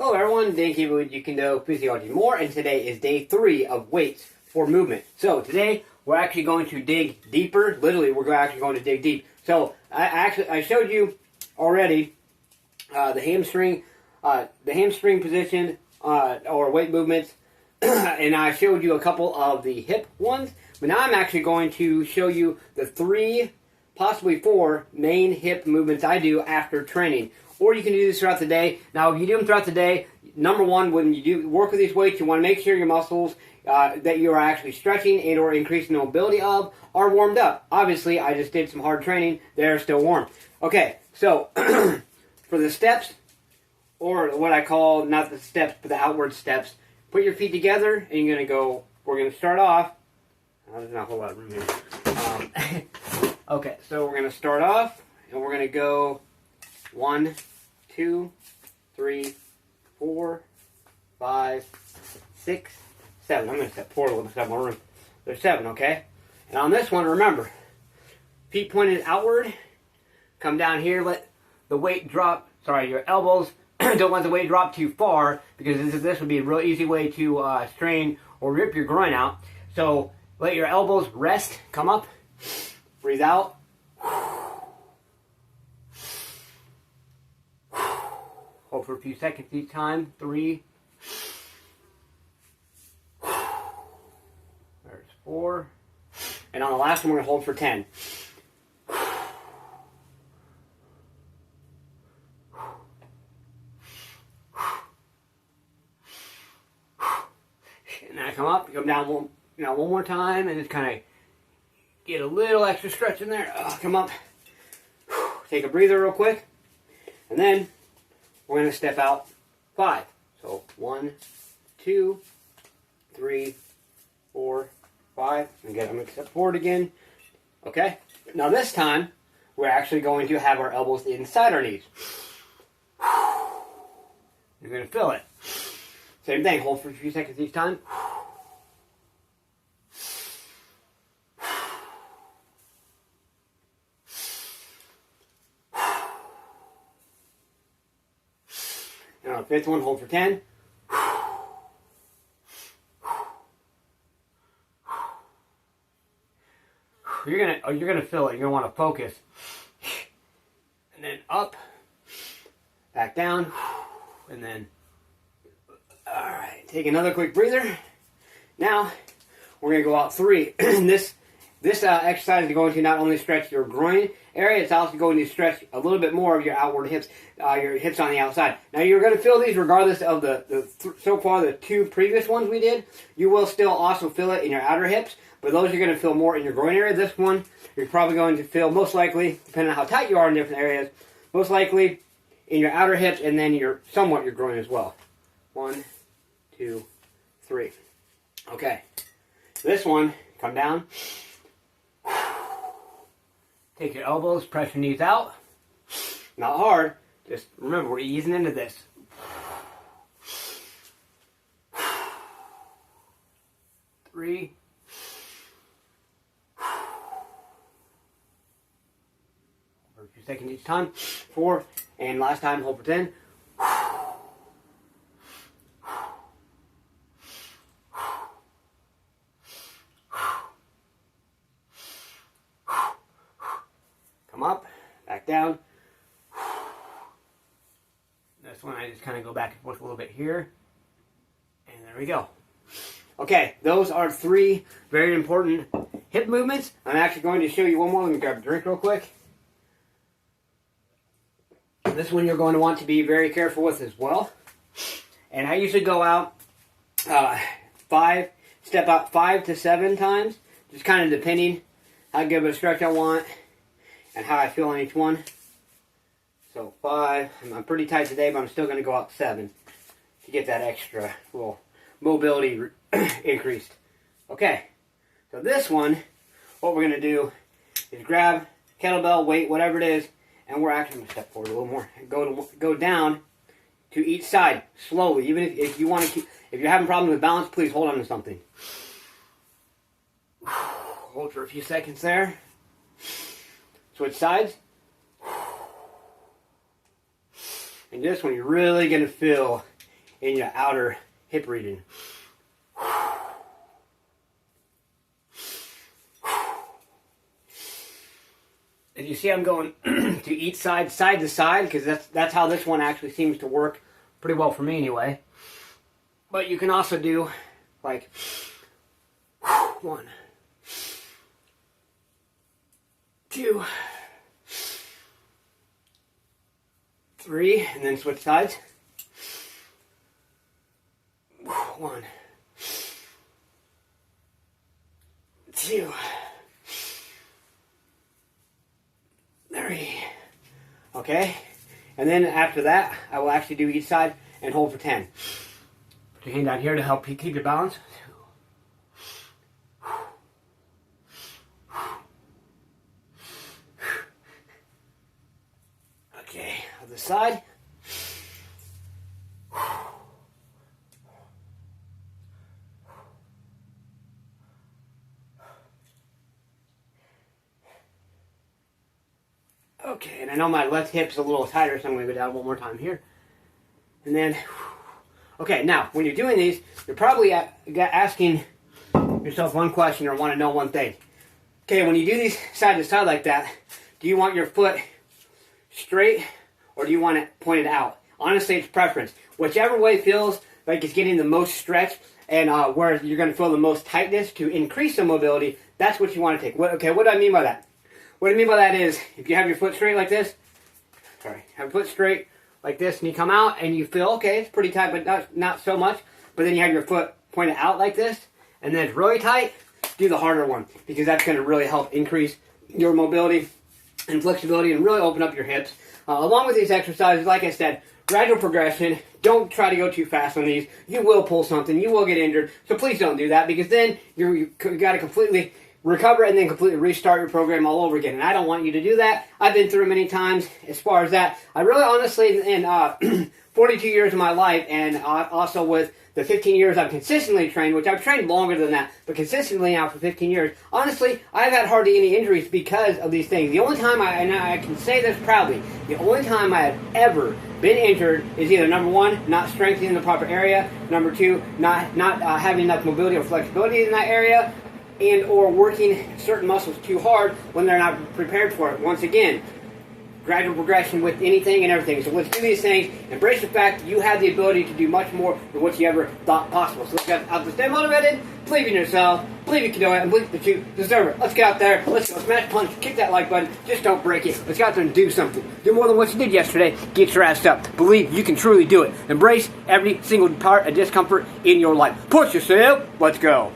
Hello everyone, thank you for you can do physiology more, and today is day 3 of weights for movement. So today we're actually going to dig deeper. Literally, we're actually going to dig deep. So I showed you already the hamstring position or weight movements, and I showed you a couple of the hip ones. But now I'm actually going to show you the 3, possibly 4 main hip movements I do after training. Or you can do this throughout the day. Now, if you do them throughout the day, number one, when you do work with these weights, you want to make sure your muscles that you are actually stretching and or increasing the mobility of are warmed up. Obviously, I just did some hard training. They're still warm. Okay, so for the steps, or what I call, not the steps, but the outward steps, put your feet together, and you're going to go, we're going to start off. There's not a whole lot of room here. Okay, so we're going to start off, and we're going to go 1, 2, 3, 4, 5, 6, 7. I'm going to step forward a little bit, more room. There's 7, okay? And on this one, remember, feet pointed outward, come down here, let the weight drop, your elbows, don't let the weight drop too far, because this would be a real easy way to strain or rip your groin out. So let your elbows rest, come up, breathe out. Hold for a few seconds each time. 3. There's 4. And on the last one, we're going to hold for 10. And then I come up, come down one more time, and just kind of get a little extra stretch in there. Come up. Take a breather real quick. And then we're going to step out 5. So 1, 2, 3, 4, 5. Again, I'm going to step forward again. Okay. Now this time, we're actually going to have our elbows inside our knees. You're going to feel it. Same thing. Hold for a few seconds each time. Now, the 5th one, hold for 10. You're gonna feel it. You're gonna want to focus, and then up, back down, and then. All right, take another quick breather. Now, we're gonna go out 3. This exercise is going to not only stretch your groin area, it's also going to stretch a little bit more of your outward hips, your hips on the outside. Now, you're going to feel these regardless of so far the 2 previous ones we did. You will still also feel it in your outer hips, but those you're going to feel more in your groin area. This one, you're probably going to feel most likely, depending on how tight you are in different areas, most likely in your outer hips and then somewhat your groin as well. 1, 2, 3. Okay. This one, come down. Take your elbows, press your knees out. Not hard. Just remember, we're easing into this. 3. For a few seconds each time. 4. And last time, hold for 10. Come up, back down. This one I just kind of go back and forth a little bit here. And there we go. Okay, those are 3 very important hip movements. I'm actually going to show you one more. Let me grab a drink real quick. This one you're going to want to be very careful with as well. And I usually go out step out 5 to 7 times. Just kind of depending how good of a stretch I want and how I feel on each one. So 5, I'm pretty tight today, but I'm still going to go out 7 to get that extra little mobility increased. Okay, so this one, what we're going to do is grab kettlebell, weight, whatever it is, and we're actually going to step forward a little more and go down to each side slowly. Even if you want to if you're having problems with balance, please hold on to something. Hold for a few seconds there. Switch sides. And this one you're really going to feel in your outer hip region. As you see, I'm going to each side to side, because that's how this one actually seems to work pretty well for me anyway. But you can also do like 1, 2, 3, and then switch sides. 1, 2, 3. Okay, and then after that, I will actually do each side and hold for 10. Put your hand down here to help keep your balance. Okay, other side. Okay, and I know my left hip's a little tighter, so I'm going to go down one more time here. And then, okay, now, when you're doing these, you're probably asking yourself one question or want to know one thing. Okay, when you do these side to side like that, do you want your foot straight or do you want it pointed out? Honestly, it's preference. Whichever way feels like it's getting the most stretch and where you're going to feel the most tightness to increase the mobility, that's what you want to take. What do I mean by that? What I mean by that is, if you have your foot straight like this, have your foot straight like this, and you come out and you feel, okay, it's pretty tight, but not so much, but then you have your foot pointed out like this, and then it's really tight, do the harder one, because that's going to really help increase your mobility and flexibility and really open up your hips. Along with these exercises, like I said, gradual progression. Don't try to go too fast on these. You will pull something. You will get injured. So please don't do that, because then you got to completely recover and then completely restart your program all over again. And I don't want you to do that. I've been through it many times as far as that. I really honestly, in 42 years of my life, and also with the 15 years I've consistently trained, which I've trained longer than that, but consistently now for 15 years, honestly, I've had hardly any injuries because of these things. The only time, and I can say this proudly, the only time I have ever been injured is either, number one, not strengthening the proper area, number two, not having enough mobility or flexibility in that area, and or working certain muscles too hard when they're not prepared for it. Once again, gradual progression with anything and everything. So let's do these things. Embrace the fact that you have the ability to do much more than what you ever thought possible. So let's get out there, stay motivated, believe in yourself, believe you can do it, and believe that you deserve it. Let's get out there, let's go smash, punch, kick that like button, just don't break it. Let's get out there and do something. Do more than what you did yesterday. Get your ass up. Believe you can truly do it. Embrace every single part of discomfort in your life. Push yourself. Let's go.